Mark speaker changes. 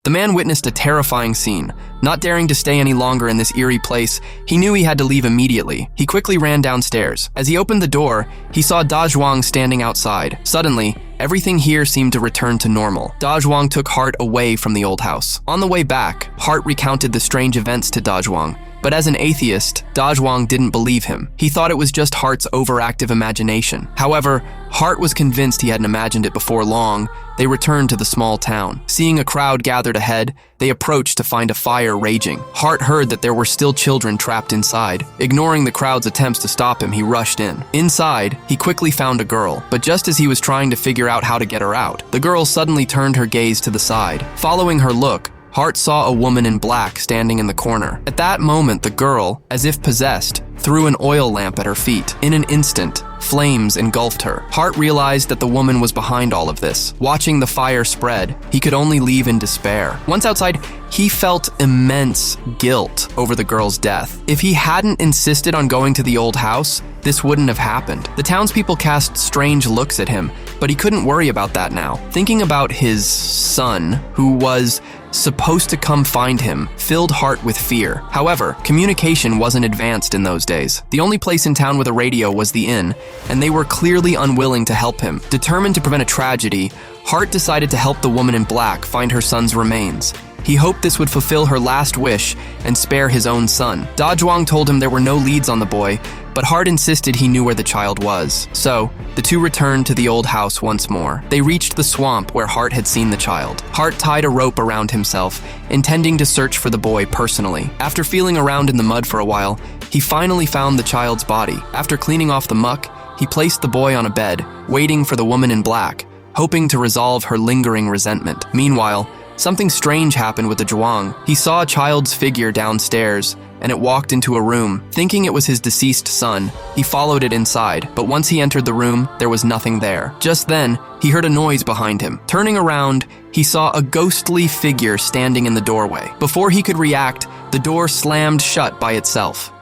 Speaker 1: The man witnessed a terrifying scene. Not daring to stay any longer in this eerie place, he knew he had to leave immediately. He quickly ran downstairs. As he opened the door, he saw Da Zhuang standing outside. Suddenly, everything here seemed to return to normal. Da Zhuang took Hart away from the old house. On the way back, Hart recounted the strange events to Da Zhuang. But as an atheist, Da Zhuang didn't believe him. He thought it was just Hart's overactive imagination. However, Hart was convinced he hadn't imagined it before long. They returned to the small town. Seeing a crowd gathered ahead, they approached to find a fire raging. Hart heard that there were still children trapped inside. Ignoring the crowd's attempts to stop him, he rushed in. Inside, he quickly found a girl, but just as he was trying to figure out how to get her out, the girl suddenly turned her gaze to the side. Following her look, Hart saw a woman in black standing in the corner. At that moment, the girl, as if possessed, threw an oil lamp at her feet. In an instant, flames engulfed her. Hart realized that the woman was behind all of this. Watching the fire spread, he could only leave in despair. Once outside, he felt immense guilt over the girl's death. If he hadn't insisted on going to the old house, this wouldn't have happened. The townspeople cast strange looks at him, but he couldn't worry about that now. Thinking about his son, who was supposed to come find him, filled Hart with fear. However, communication wasn't advanced in those days. The only place in town with a radio was the inn, and they were clearly unwilling to help him. Determined to prevent a tragedy, Hart decided to help the woman in black find her son's remains. He hoped this would fulfill her last wish and spare his own son. Da Zhuang told him there were no leads on the boy, but Hart insisted he knew where the child was. So, the two returned to the old house once more. They reached the swamp where Hart had seen the child. Hart tied a rope around himself, intending to search for the boy personally. After feeling around in the mud for a while, he finally found the child's body. After cleaning off the muck, he placed the boy on a bed, waiting for the woman in black, hoping to resolve her lingering resentment. Meanwhile, something strange happened with the Zhuang. He saw a child's figure downstairs, and it walked into a room. Thinking it was his deceased son, he followed it inside, but once he entered the room, there was nothing there. Just then, he heard a noise behind him. Turning around, he saw a ghostly figure standing in the doorway. Before he could react, the door slammed shut by itself.